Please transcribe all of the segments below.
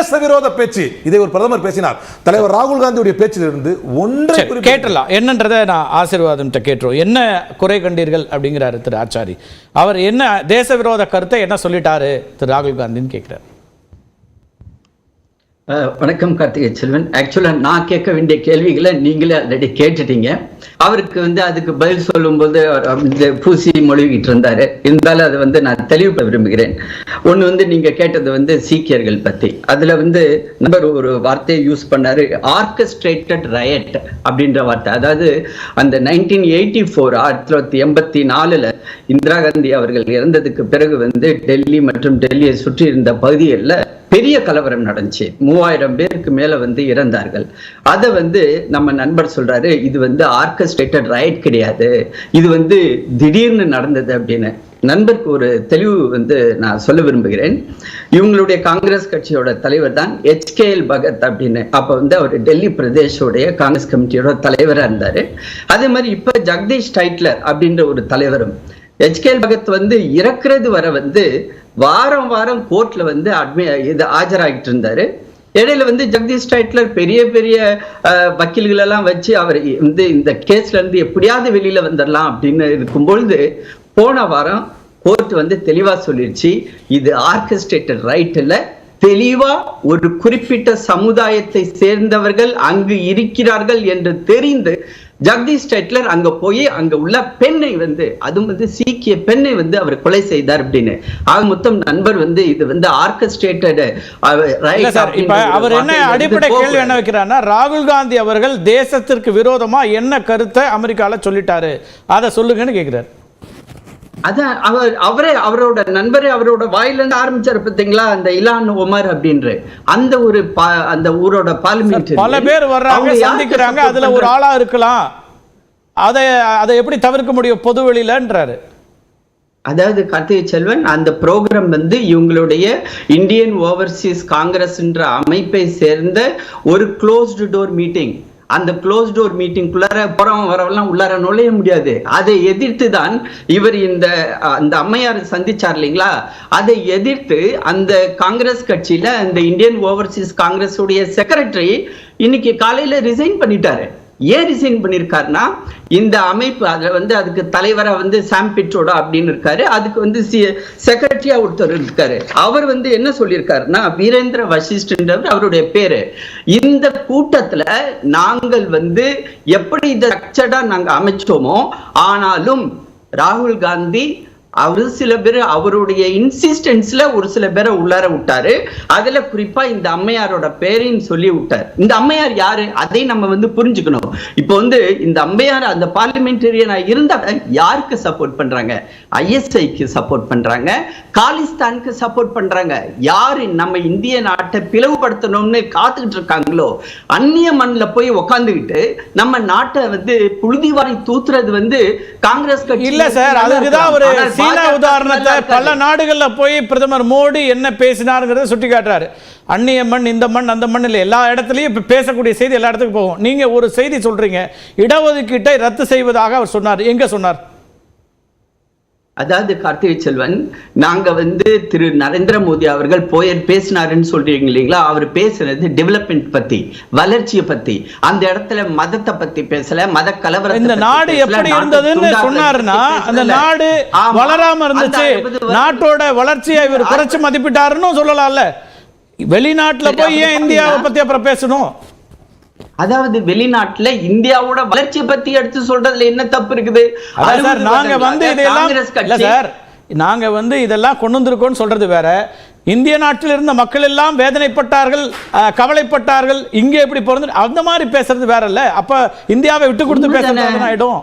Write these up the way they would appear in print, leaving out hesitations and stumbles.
தேச விரோத பேச்சு. இதை ஒரு பிரதமர் பேசினார். தலைவர் ராகுல் காந்தியுடைய பேச்சிலிருந்து ஒன்றை கேட்டலாம் என்னன்றதை நான் ஆசீர்வாதம் கேட்டுருவோம். என்ன குறை கண்டீர்கள் அப்படிங்கிறாரு திரு ஆச்சாரி. அவர் என்ன தேச விரோத கருத்தை என்ன சொல்லிட்டாரு திரு ராகுல் காந்தின்னு கேட்கிறார். வணக்கம் கார்த்திகை செல்வன். ஆக்சுவலா நான் கேட்க வேண்டிய கேள்விகளை நீங்களே ஆல்ரெடி கேட்டுட்டீங்க. அவருக்கு அதுக்கு பதில் சொல்லும் போது பூசி மொழிகிட்டு இருந்தாரு. இருந்தாலும் அதை நான் தெளிவுபட விரும்புகிறேன். ஒண்ணு நீங்க கேட்டது சீக்கியர்கள் பத்தி. அதுல நண்பர் ஒரு வார்த்தையை யூஸ் பண்ணாரு, ஆர்கெஸ்ட்ரேட்டட் ரயட் அப்படின்ற வார்த்தை. அதாவது அந்த 1984 1984 இந்திரா காந்தி அவர்கள் இறந்ததுக்கு பிறகு டெல்லி மற்றும் டெல்லியை சுற்றி இருந்த பகுதிகளில் பெரிய கலவரம் நடந்துச்சு. 3000 பேருக்கு மேல இறந்தார்கள். அதை நம்ம நண்பர் சொல்றாரு, இது ஆர்கெஸ்ட்ரேட்டட் ரைட் கிடையாது, இது திடீர்னு நடந்தது அப்படின்னு. நண்பருக்கு ஒரு தெளிவு நான் சொல்ல விரும்புகிறேன். இவங்களுடைய காங்கிரஸ் கட்சியோட தலைவர் தான் HKL பகத் அப்படின்னு. அப்ப அவர் டெல்லி பிரதேசோடைய காங்கிரஸ் கமிட்டியோட தலைவரா இருந்தாரு. அதே மாதிரி இப்ப ஜெகதீஷ் டைட்லர் அப்படின்ற ஒரு தலைவரும் HKL பகத் இறக்குறது வர வாரம் வாரம் கோர்ட்ல ஆஜராகிட்டு இருந்தாரு. இடையில ஜெகதீஷ் டைட்லர் பெரிய பெரிய வக்கீல்கள் எல்லாம் வச்சு அவர் இந்த கேஸ்ல இருந்து எப்படியாவது வெளியில வந்துடலாம் அப்படின்னு இருக்கும்பொழுது போன வாரம் கோர்ட் தெளிவா சொல்லிருச்சு, இது ஆர்கெஸ்ட்ரேட்டட் ரைட் இல்ல, தெளிவா ஒரு குறிப்பிட்ட சமுதாயத்தை சேர்ந்தவர்கள் அங்கு இருக்கிறார்கள் என்று தெரிந்து ஜெகதீஷ் டைட்லர் அங்க போய் அங்க உள்ள பெண்ணை அதுவும் சீக்கிய பெண்ணை அவர் கொலை செய்தார் அப்படின்னு. ஆக மொத்தம் நண்பர் இது ஆர்கெஸ்ட்ரேட்டட் ரைட். அவர் என்ன அடிப்படை கேள்வி என்ன வைக்கிறார்னா, ராகுல் காந்தி அவர்கள் தேசத்திற்கு விரோதமா என்ன கருத்தை அமெரிக்கால சொல்லிட்டாரு, அதை சொல்லுங்கன்னு கேட்கிறார். அதான் அவரோட நண்பரே அவரோட வாயிலிருந்து ஆரம்பிச்சாரு பார்த்தீங்களா, அந்த இலான் ஒமர் அப்படின்ற அந்த ஊரோட பார்லிமெண்ட். பல பேர் வர்றாங்க, சந்திக்கிறாங்க, அதுல ஒரு ஆளா இருக்கலாம், அதை எப்படி தவிர்க்க முடியும் பொது வெளியிலன்றாரு. அதாவது கார்த்திகை செல்வன், அந்த ப்ரோக்ராம் இவங்களுடைய இந்தியன் ஓவர்சீஸ் காங்கிரஸ் என்ற அமைப்பை சேர்ந்த ஒரு க்ளோஸ்டு டோர் மீட்டிங். அந்த க்ளோஸ் டோர் மீட்டிங்குள்ளார போறவன் வரவெல்லாம் உள்ளார நுழைய முடியாது. அதை எதிர்த்து தான் இவர் அந்த அம்மையார் சந்திச்சார் இல்லைங்களா. அதை எதிர்த்து அந்த காங்கிரஸ் கட்சியில அந்த இந்தியன் ஓவர்சீஸ் காங்கிரஸ் உடைய செக்ரட்டரி இன்னைக்கு காலையில ரிசைன் பண்ணிட்டாரு. ஏன் ரிசைன் பண்ணிருக்காருன்னா, இந்த அமைப்பு அதுல அதுக்கு தலைவரா சாம் பிட்ரோடா அப்படின்னு இருக்காரு, அதுக்கு செக்ரட்டரியா ஒருத்தர் இருக்காரு. அவர் என்ன சொல்லியிருக்காருன்னா, வீரேந்திர வசிஷ்டர் அவருடைய பேரு. இந்த கூட்டத்துல நாங்கள் எப்படி இதை ஸ்ட்ரக்சர்டா நாங்க அமைச்சோமோ, ஆனாலும் ராகுல் காந்தி அவரு சில பேர் அவருடைய இன்சிஸ்டன்ஸ்ல ஒரு சில பேரை உள்ளார விட்டாரு. அதுல குறிப்பா இந்த அம்மையாரோட பேரையும் சொல்லி விட்டார். இந்த அம்மையார் யாரு அதை நம்ம புரிஞ்சுக்கணும். இப்போ இந்த அம்மையார் அந்த பார்லிமெண்டரியனா இருந்தா யாருக்கு சப்போர்ட் பண்றாங்க? ISIக்கு சப்போர்ட் பண்றாங்க, காலிஸ்தானுக்கு சப்போர்ட் பண்றாங்க. யாரு நம்ம இந்திய நாட்டை பிளவுபடுத்தணும்னு காத்துக்கிட்டு இருக்காங்களோ, அந்நிய மண்ணில் போய் உக்காந்துக்கிட்டு நம்ம நாட்டை புழுதிவாரி தூத்துறது காங்கிரஸ் கட்சி இல்ல சார். அதுக்குதான் ஒரு சீனா உதாரணத்தை பல நாடுகள்ல போய் பிரதமர் மோடி என்ன பேசினாருங்கிறத சுட்டி காட்டுறாரு. அந்நிய மண், இந்த மண், அந்த மண் இல்லை, எல்லா இடத்துலையும் பேசக்கூடிய செய்தி எல்லா இடத்துக்கும் போகும். நீங்க ஒரு செய்தி சொல்றீங்க, இடஒதுக்கீட்டை ரத்து செய்வதாக அவர் சொன்னார். எங்க சொன்னார்? அதாவது கார்த்திகை செல்வன், நாங்க திரு நரேந்திர மோடி அவர்கள் பேசினாருன்னு சொல்றீங்க இல்லைங்களா. அவர் பேசுறது டெவலப்மெண்ட் பத்தி, வளர்ச்சியை பத்தி. அந்த இடத்துல மதத்தை பத்தி பேசல, மத கலவரம். இந்த நாடு எப்படி இருந்ததுன்னு சொன்னாருன்னா, அந்த நாடு வளராம இருந்துச்சு, நாட்டோட வளர்ச்சியை இவர் குறைச்சு மதிப்பிட்டாருன்னு சொல்லலாம்ல. வெளிநாட்டுல போய் ஏன் இந்தியாவை பத்தி அப்புறம் பேசணும்? அதாவது வெளிநாட்டுல இந்தியாவோட வளர்ச்சியை பத்தி எடுத்து சொல்றதுல என்ன தப்பு இருக்குது? நாங்க இதெல்லாம் கொண்டு வந்திருக்கோம் சொல்றது வேற. இந்திய நாட்டில் இருந்த மக்கள் எல்லாம் வேதனைப்பட்டார்கள், கவலைப்பட்டார்கள், இங்க எப்படி பிறந்து அந்த மாதிரி பேசுறது வேற இல்ல. அப்ப இந்தியாவை விட்டு கொடுத்து பேசுறது ஆயிடும்.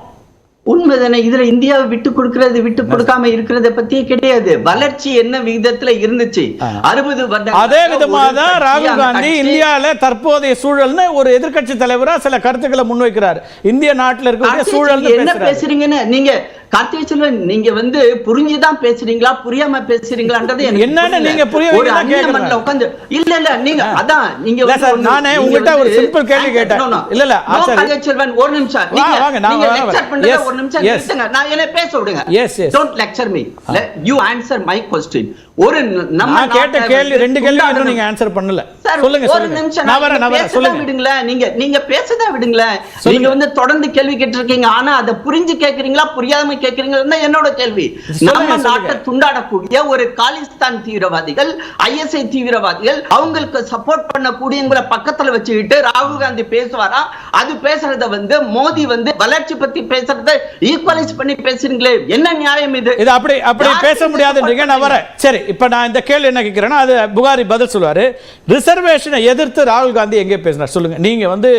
உண்மைதானே? இதுல இந்தியாவை விட்டு கொடுக்கறது விட்டு கொடுக்காம இருக்கிறத பத்தியே கிடையாது. வளர்ச்சி என்ன விகிதத்துல இருந்துச்சு 60 வருடம். அதே விதமா தான் ராகுல் காந்தி இந்தியாவில தற்போதைய சூழல்னு ஒரு எதிர்க்கட்சி தலைவரா சில கருத்துக்களை முன்வைக்கிறார். இந்திய நாட்டில் இருக்கிற சூழல் என்ன பேசுறீங்கன்னு நீங்க கார்த்திகை செல்வன், நீங்க புரிஞ்சுதான் பேசுறீங்களா புரியாம பேசுறீங்களான்றது என்னன்னு நீங்க புரியல. உட்கார்ந்து இல்ல இல்ல நீங்க அதான் நீங்க நானே உங்ககிட்ட ஒரு சிம்பிள் கேள்வி கேட்டேன். இல்ல இல்ல கார்த்திகை செல்வன் ஒரு நிமிஷம், நீங்க எக்ஸ்பெக்ட் பண்றது ஒரு நிமிஷம் நிறுத்துங்க, நான் என்ன பேச விடுங்க. Don't lecture me. You answer my question. ஒரு நம்ம கேட்ட கேள்வி 2 கேள்வி இன்னும் நீங்க ஆன்சர் பண்ணல. சொல்லுங்க ஒரு நிமிஷம் நான் சொல்லுங்க விடுங்களே. நீங்க பேசதா விடுங்களே. நீங்க வந்து தொடர்ந்து கேள்வி கேட்டிருக்கீங்க. ஆனா அத புரிஞ்சு கேக்குறீங்களா புரியாம கேக்குறீங்களா என்னோட கேள்வி. நம்ம நாட்டை துண்டாடக்கூடிய ஒரு காலிஸ்தான் தீவிரவாதிகள், ISI தீவிரவாதிகள், அவங்களுக்கு சப்போர்ட் பண்ணக்கூடியவங்களை பக்கத்துல வச்சுக்கிட்டு ராகுல் காந்தி பேசுவாரா? அது பேசுறத வந்து மோடி வந்து வளர்ச்சி பத்தி பேசுறத ஈக்குவலைஸ் பண்ணி பேசுறீங்களே, என்ன நியாயம் இது? இது அப்படி பேச முடியாதுன்றீங்க. நான் வரேன். சரி, இப்ப நான் இந்த கேள்வி என்ன கேட்கிறேன்னா, அது புகாரி பதில் சொல்லுவாரு. ரிசர்வேஷனை எதிர்த்து ராகுல் காந்தி எங்கே பேசினார் சொல்லுங்க. நீங்க வந்து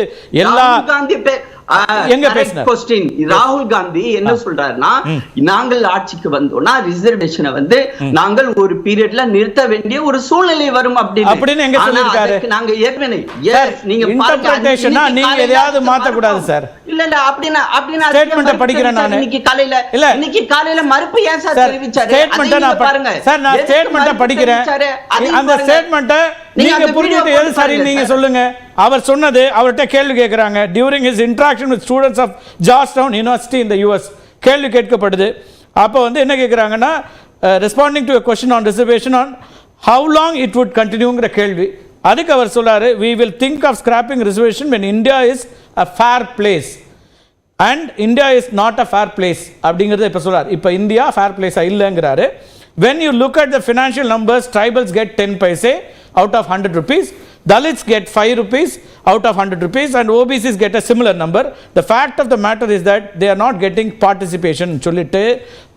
எல்லா காந்தி எங்க பேசினார்? ராகுல் காந்தி என்ன சொல்றாருன்னா, நாங்கள் ஆட்சிக்கு வந்தோம்னா ரிசர்வேஷனை வந்து நாங்கள் ஒரு பீரியட்ல நிறுத்த வேண்டிய ஒரு சூழ்நிலை வரும் அப்படின்னு எங்க சொல்லிருக்காரு? நாங்க ஏற்கனவே நீங்க இன்டர்பிரேஷனா நீங்க எதையாவது மாத்த கூடாது சார். இல்ல அப்படினா ஸ்டேட்மென்ட் படிக்கிறேன் நான். இன்னைக்கு காலையில மறுப்பு ஏன் சார் தெரிவிச்சாரு? ஸ்டேட்மென்ட் நான் பாருங்க சார், நான் ஸ்டேட்மென்ட் படிக்கிறேன். அந்த ஸ்டேட்மென்ட் நீங்க புரிஞ்சுட்டு எது சரி நீங்க சொல்லுங்க. அவர் சொன்னது, அவர்கிட்ட கேள்வி கேட்கிறாங்க. During his interaction with students of Georgetown University in the US கேள்வி கேட்கப்படுது. அப்போ வந்து என்ன கேட்குறாங்கன்னா, responding to a question on reservation on how long it would continueங்கிற கேள்வி. அதுக்கு அவர் சொல்றாரு, we will think of scrapping reservation when India is a fair place and India is not a fair place அப்படிங்கிறத இப்போ சொல்றாரு. இப்போ இந்தியா ஃபேர் பிளேஸா இல்லைங்கிறாரு. When you look at the financial numbers, tribals get 10 paise out of 100 rupees, Dalits get 5 rupees out of 100 rupees, and OBCs get a similar number. The fact of the matter is that they are not getting participation சொல்லிட்டு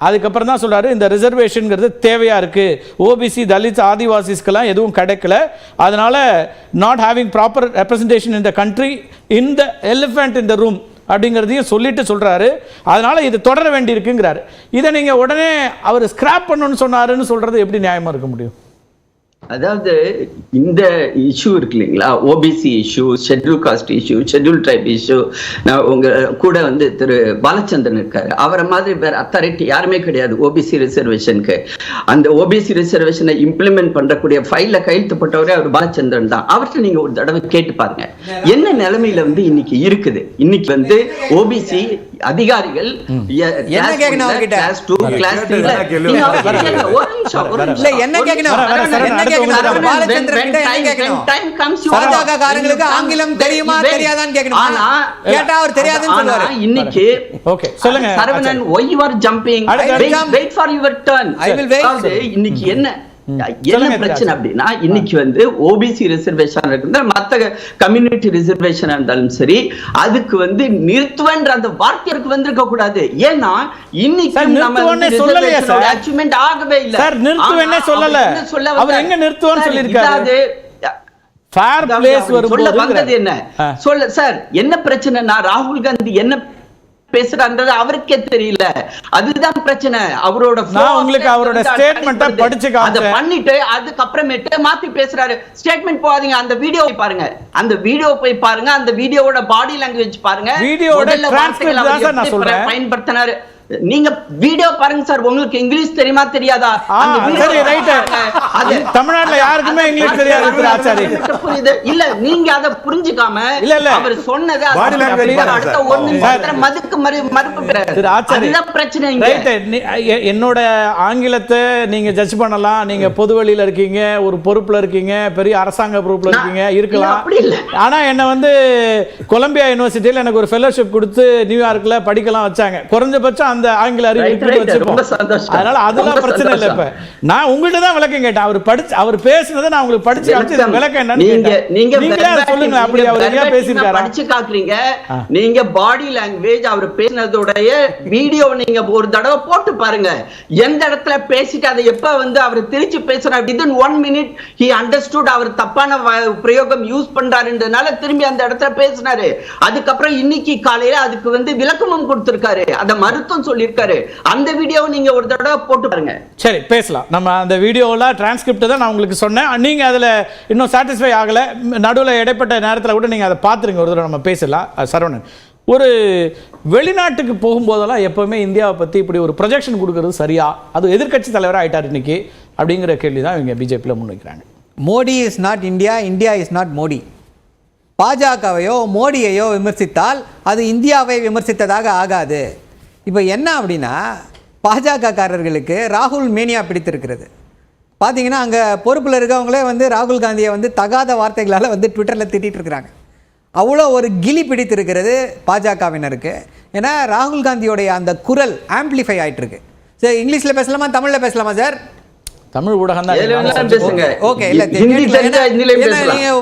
அதுக்கப்புறம் தான் சொல்றாரு, இந்த ரிசர்வேஷன்ங்கிறது தேவையா இருக்கு, OBC Dalits ஆதிவாசிஸ்க்கெல்லாம் எதுவும் கிடைக்கல, அதனால not having proper representation in the country, in the elephant in the room அப்படிங்கிறதையும் சொல்லிட்டு சொல்றாரு. அதனால இது தொடர வேண்டி இருக்குங்கிறாரு. இதை நீங்க உடனே அவர் ஸ்கிராப் பண்ணணும்னு சொன்னாருன்னு சொல்றது எப்படி நியாயமா இருக்க முடியும்? அதாவது இந்த இஷ்யூ இருக்கு இல்லைங்களா, OBC issue, schedule cost issue, schedule try issue. நான் உங்க கூட வந்து திரு பாலச்சந்திரன் இருக்காரு, அவரை மாதிரி வேற அத்தாரிட்டி யாருமே கிடையாது ஓபிசி ரிசர்வேஷனுக்கு. அந்த ஓபிசி ரிசர்வேஷனை இம்ப்ளிமெண்ட் பண்றக்கூடிய ஃபைல்ல கையெழுத்து போட்டவரே அவர் பாலச்சந்திரன் தான். அவர்கிட்ட நீங்க ஒரு தடவை கேட்டு பாருங்க என்ன நிலைமையில வந்து இன்னைக்கு இருக்குது. இன்னைக்கு வந்து ஓபிசி அதிகாரிகள் ஆங்கிலம் தெரியுமா தெரியாதான்னு கேட்கணும். கேட்டா அவர் தெரியாதுன்னு சொல்லுவாரு. இன்னைக்கு ஓகே சொல்லுங்க Saravanan, why you are jumping? Wait for your turn. I will wait. இன்னைக்கு என்ன பிரச்சனை அப்படின்னா, இன்னைக்கு வந்து ஓபிசி ரிசர்வேஷன் இருக்கு, மத்த கம்யூனிட்டி ரிசர்வேஷன் இருந்தாலும் சரி, அதுக்கு வந்து நிறுத்துவன்ற அந்த வார்த்தைக்கு வந்திருக்க கூடாது. ஏன்னா இன்னைக்கு நம்ம அச்சீவ்மெண்ட் ஆகவே இல்ல சார். நிறுத்துவனே சொல்லல, அவர் எங்க நிறுத்துவான்னு சொல்லிருக்காரு. ஃபேர் பிளேஸ் வரும்போது வந்தது என்ன சொல்ல சார், என்ன பிரச்சனைனா ராகுல் காந்தி என்ன பேசுறான்றது அவருக்கே தெரியல. அதுதான் பிரச்சனை. அவரோட உங்களுக்கு அவரோட ஸ்டேட்மென்ட்ட படிச்சு அத பண்ணிட்டு அதுக்கு அப்புறமேட்டு மாத்தி பேசுறாரு. ஸ்டேட்மென்ட் போகாதீங்க, அந்த வீடியோ பாருங்க, அந்த வீடியோ போய் பாருங்க, அந்த வீடியோவோட பாடி லாங்குவேஜ் பாருங்க, வீடியோட டிரான்ஸ்கிரிப்ட் தான் சார் நான் சொல்றேன். பயன்படுத்தினாரு. நீங்க வீடியோ பாருங்க சார், உங்களுக்கு இங்கிலீஷ் தெரியுமா தெரியாதா? சரி ரைட், அது தமிழ்நாட்டுல யாருக்குமே இங்கிலீஷ் தெரியாது ஆச்சாரி. புரியுது இல்ல, நீங்க அத புரிஞ்சுக்காம அவர் சொன்னது அடுத்த ஒரு நிமிஷத்துல மதுக்கு மறுப்பு பெறாரு. அதுதான் பிரச்சனை. என்னோட ஆங்கிலத்தை நீங்க ஜட்ஜ் பண்ணலாம், நீங்க பொது வழியில இருக்கீங்க, ஒரு பொறுப்புல இருக்கீங்க, பெரிய அரசாங்க பொறுப்புல இருக்கீங்க, இருக்கலாம். ஆனா என்ன வந்து கொலம்பியா யூனிவர்சிட்டியில எனக்கு ஒரு ஃபெலோஷிப் கொடுத்து நியூயார்க்ல படிக்கலாம் வச்சாங்க. குறைஞ்சபட்சம் அந்த ஆங்கில அறிவு வச்சிருப்போம். அதனால அதெல்லாம் பிரச்சனை இல்ல. இப்ப நான் உங்கள்ட்ட தான் விளக்கம் கேட்டேன். அவர் பேசுனதை நான் உங்களுக்கு படிச்சு காமிச்சு விளக்கம் என்னன்னு நீங்க சொல்லுங்க. அப்படி அவர் என்ன பேசிருக்காரு படிச்சு காக்குறீங்க. நீங்க பாடி லாங்குவேஜ் அவர் பேசினதோடைய வீடியோ நீங்க ஒரு தடவை போட்டு பாருங்க. எந்த இடத்துல பேசிட்டு அதை எப்ப வந்து அவர் திருச்சி பேசுறாரு, within 1 minute he understood அவர் தப்பான பிரயோகம் யூஸ் பண்றாருன்றதுனால திரும்பி அந்த இடத்துல பேசினாரு. அதுக்கப்புறம் இன்னைக்கு காலையில அதுக்கு வந்து விளக்கமும் கொடுத்திருக்காரு, அத மருத்துவம் சொல்லிருக்காரு. அந்த வீடியோவை நீங்க ஒரு தடவை போட்டு பாருங்க. சரி பேசலாம். நம்ம அந்த வீடியோல டிரான்ஸ்கிரிப்ட் தான் நான் உங்களுக்கு சொன்னேன். நீங்க அதுல இன்னும் சாட்டிஸ்ஃபை ஆகல, நடுவில் இடைப்பட்ட நேரத்தில் கூட நீங்க அதை பார்த்துருங்க, ஒரு தடவை நம்ம பேசலாம். சரவணன், ஒரு வெளிநாட்டுக்கு போகும்போதெல்லாம் எப்பவுமே இந்தியாவை பத்தி இப்படி ஒரு ப்ரொஜெக்ஷன் கொடுக்கறது சரியா? அது எதிர்க்கட்சி தலைவராக ஆயிட்டார் இன்னைக்கு அப்படிங்கிற கேள்வி தான் இவங்க பிஜேபியில் முன்வைக்கிறாங்க. Modi is not India, India is not Modi. பாஜகவையோ மோடியையோ விமர்சித்தால் அது இந்தியாவை விமர்சித்ததாக ஆகாது. இப்போ என்ன அப்படின்னா பாஜகக்காரர்களுக்கு ராகுல் மேனியா பிடித்திருக்கிறது. பார்த்தீங்கன்னா அங்கே பொறுப்பில் இருக்கவங்களே வந்து ராகுல் காந்தியை வந்து தகாத வார்த்தைகளால் வந்து ட்விட்டரில் திட்டிகிட்டு இருக்கிறாங்க. அவ்வளோ ஒரு கிளி பிடித்திருக்கிறது பாஜகவினருக்கு. ஏன்னா ராகுல் காந்தியோடைய அந்த குரல் ஆம்பிளிஃபை ஆகிட்டுருக்கு. சரி, இங்கிலீஷில் பேசலாமா தமிழில் பேசலாமா சார்? தமிழ் ஊடகம் தான் பேசுங்க. ஓகே, இல்லை ஹிந்தி தெரிஞ்சா ஹிந்திலையும் பேசலாம்.